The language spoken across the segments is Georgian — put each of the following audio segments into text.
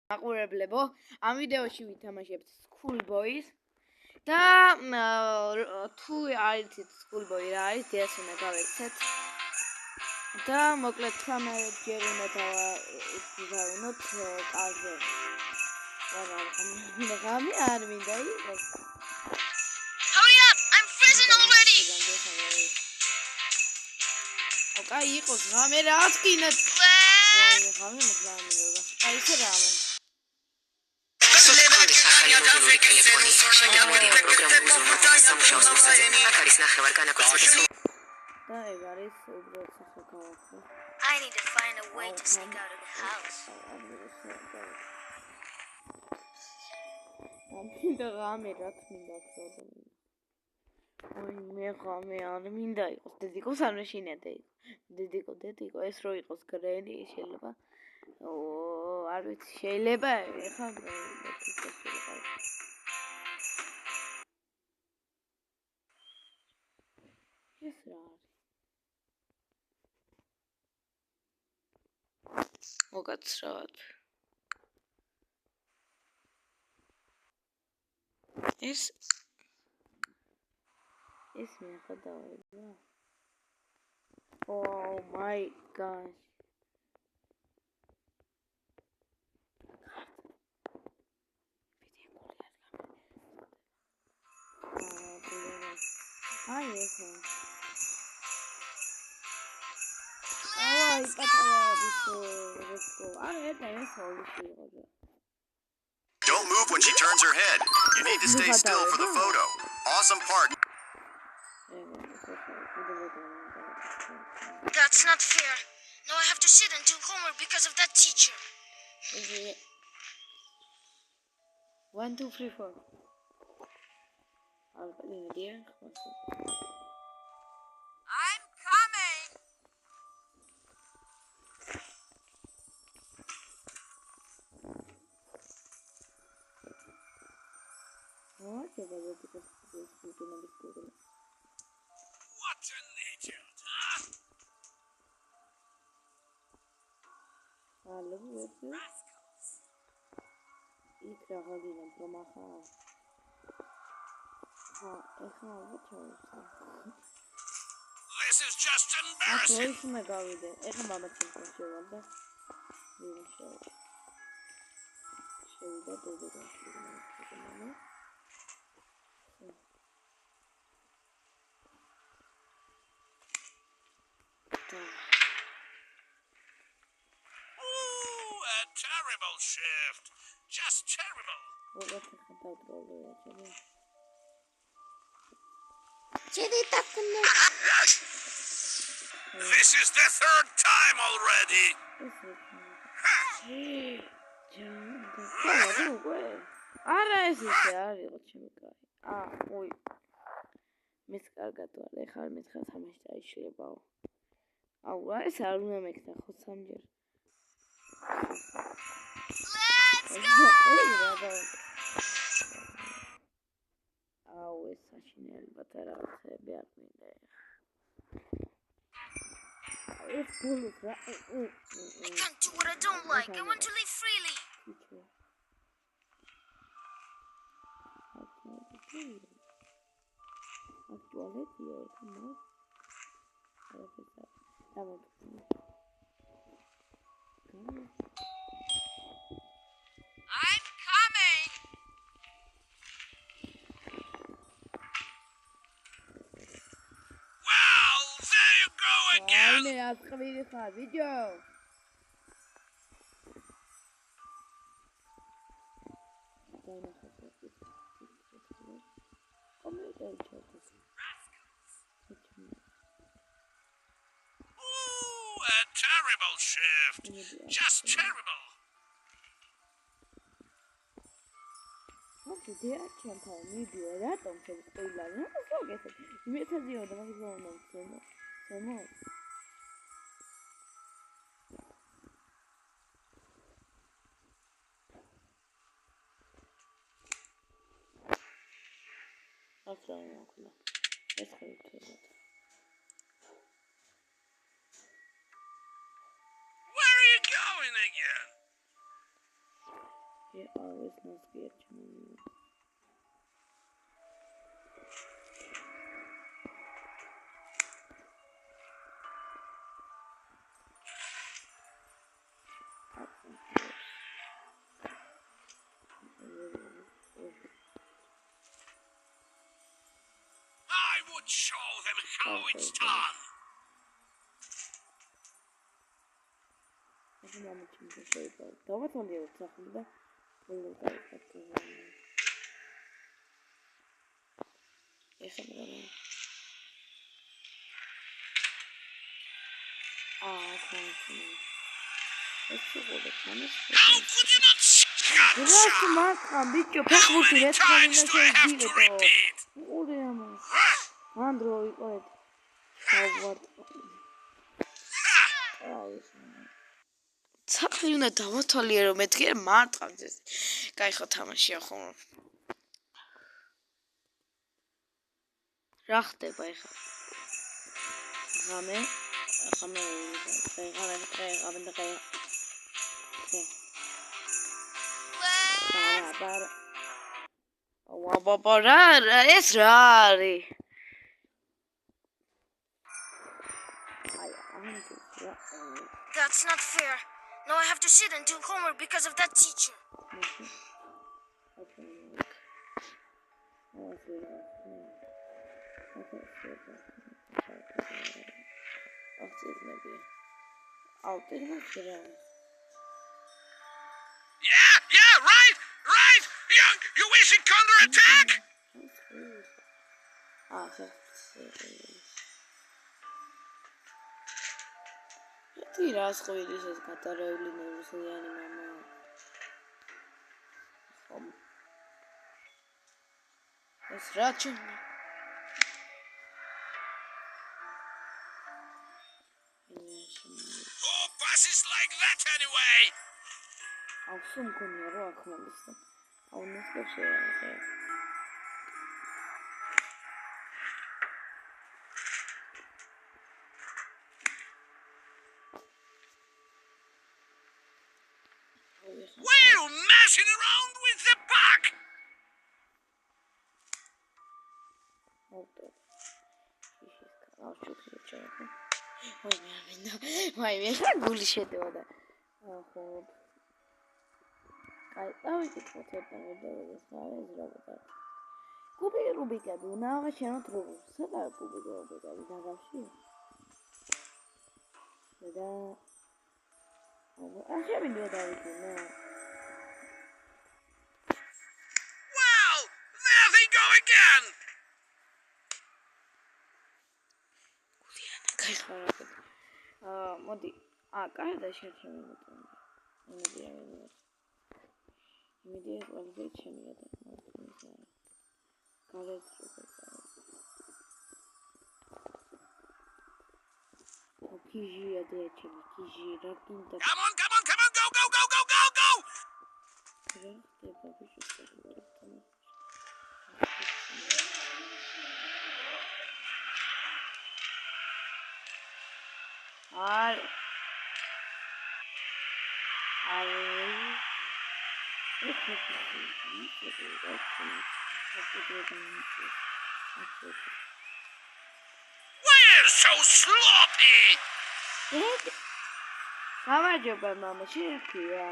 მაყურებლებო, ამ ვიდეოში ვითამაშებთ Schoolboy-ს და თუ არ იცით Schoolboy რა არის, დღეს უნდა გავეცეთ. და მოკლედ 18 ჯერ უნდა დავუნოთ კარზე. რამე არ მინდა იყოს. Hurry up, I'm frozen already. ოკეი, იყოს რამე რა თქინათ. რამე მოგზაურობა. აი ეს რამე. I need to find a way to sneak out of the house. მინდა რამე რა თქინდა ხოდა. ой, მე რამე არ მინდა იყოს. დედიკოს არ მეშინიადა იყო. დედიკო ეს რო იყოს გრენი შეიძლება. არ ვიცი, შეიძლება ეხლა ეს რა არის? მოგაცრავად. ეს მე ხადავდა. Oh my gosh. Ai, essa. Ai, patara bicho. Don't move when she turns her head. You need to stay still for the photo. Awesome park. That's not fair. Now I have to sit and do homework because of that teacher. 1, 2, 3, 4. I'm coming. What an idiot, huh? Rascals. This is just embarrassing. Ooh, a terrible shift. Just terrible. This is the third time already. არა ეს ისე არ იყო ჩემი კაი. ой. მეც კარგად ვარ. ეხლა მე 9:00 დაიშლებაო. აუ, ეს არ უნდა მეკთა ხო სამჯერ. Let's go. აუ, ეს საშინელებად რაღაცები არ მინდა. ეს ბოლოს რა. I can't do what I don't like. I want to live freely. I'm coming. Well, there you go again. მე ასწავლი ხარ ვიდეო. Ooh, a terrible shift. Just terrible. What is that? Champa, video. That don't tell me spoiler. No, no, get it. You tell me what I'm going on. So no. That's right. Let's go to it. Where are you going again? ეს ნასკია ჩემი. I would show them how it's done. ეს მომჩინე შეიძლება. დავათვალიერებ სახელი და ბოლოს დავიწყებ. ეხლა რა. ხანში. ეს შეგვიძლია თანას. How could you not რას მართლა ბიჭო, ფეხბურთი რა თქმა უნდა შეიძლება. ორი ამას. ანდრო იყოთ. გავარ. აი სახელი უნდა დავათვალიერო მეთქი მარტყავს ეს. კაი ხო თამაშია ხოლმე. რა ხდება ეხლა? ღამე ეს რა არის? That's not fair. Now I have to sit and do homework because of that teacher. Yeah, right. You wish it counterattack? Τι რას ყვირის ეს გატარეული ნერვოსიანი მამა. ეს რა ჩუნი? Who passes like that anyway? ავსო მქონია რა აქ მომის და აუნესკებს შეაყე. Why are you messing around with the puck? Mai guli შედევოდა. ხო. აი, დავიკითხო ცოტა მოდელს რა ეს რაბოდა. კუბიკი რუბიკები უნდა აღაშენოთ როგორ. სადაა კუბიკი რუბიკები დაღავში? და ახლა დავიკინე. Well, there they go again. მოდი. კარდა შეჩემი. იმედი ყველაზე ჩემია და კიჟია და ჩემი კიჟი რა გინდა. Come on, go. We're so sloppy. გამარჯობა მამა, შეერქია.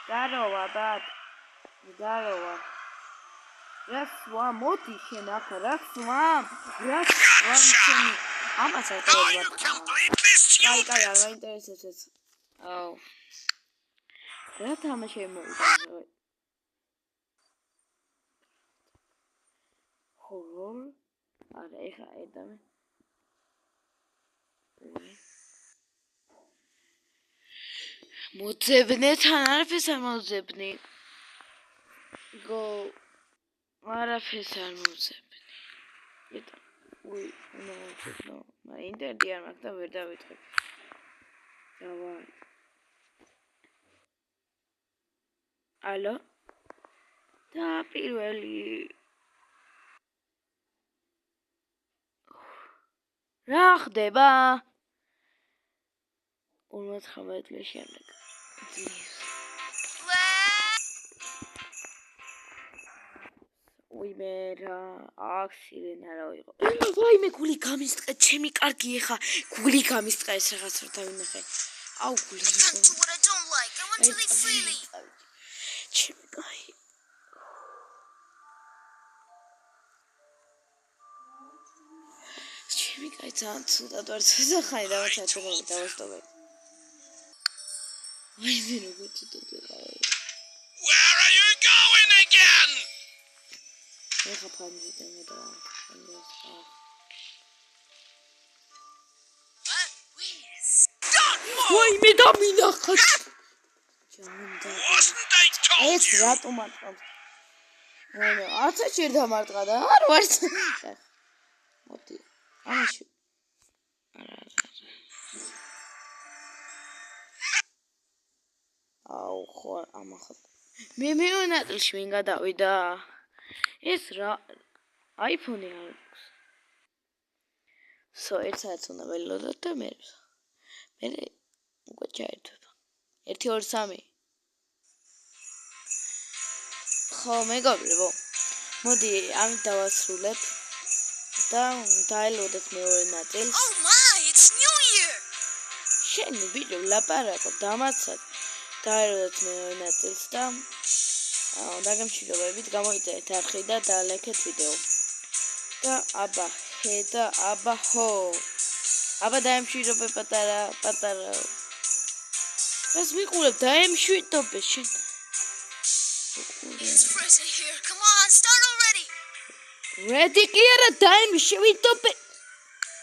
Здорово, бат. Здорово. Расва, моти შენ ახლა расвам შენ. ამას Now აკეთებ. you completely stupid. კაი, არ მაინტერესებს ეს. აუ. რა თამაში მოვიდა? ჰორორ? არა, ეხა ედამე. მოძებნე თან არაფერს არ მოძებნი. გო არაფერს არ მოძებნი. ეტა. უი, ნო. ინტერნეტი არ მაქვს და ვერ დავიწყებ. დავარ. ალო? და პირველი რა ხდება? 59 წლის შემდეგ. ვაიმე რა, აქ სირენა რა იყო. ვაიმე გული გამისწყე, ჩემი კარგი ეხა გული გამისწყე ეს რაღაც რა დავინახე. აუ გული. Can't do what I don't like. I want to live freely. ჩემი კაი. ჩემი კაი ძალიან ცუდად ვარ ცოცხალი დავაჩათრებული დავასტობე. ვაიმე როგორ ცუდად ვიყავი. Where are you going again? ეხა ფანჯიდან და ვაიმე დამინახა. ჯანდა. ეს რატომ ატყავს? ვაიმე, არც შეიძლება დამარტყა და არ ვარ. მოდი. ამაში. აუ ხო, ამახა. მე მეუნატილში ვინ გადავიდა? ეს რა iPhone-ი აქვს. ერთ საათს უნდა ველოდოთ და მე უკვე ჩაერთვება. 1 2 3 ხო მეგობრებო მოდი ამით დავასრულებ და დაელოდეთ მეორე ნაწილს. Oh my, it's New Year. შენ ვიდეო ლაპარაკობ დამაცად დაელოდეთ მეორე ნაწილს და დაგემშვიდობებით გამოიწერეთ არხი და დალექეთ ვიდეო. და აბა ჰე და აბა ჰო. აბა დაემშვიდობე პატარა. რას მიყურებ დაემშვიდობე შენ. It's freezing here. Come on, start already. Ready კი არა დაემშვიდობე.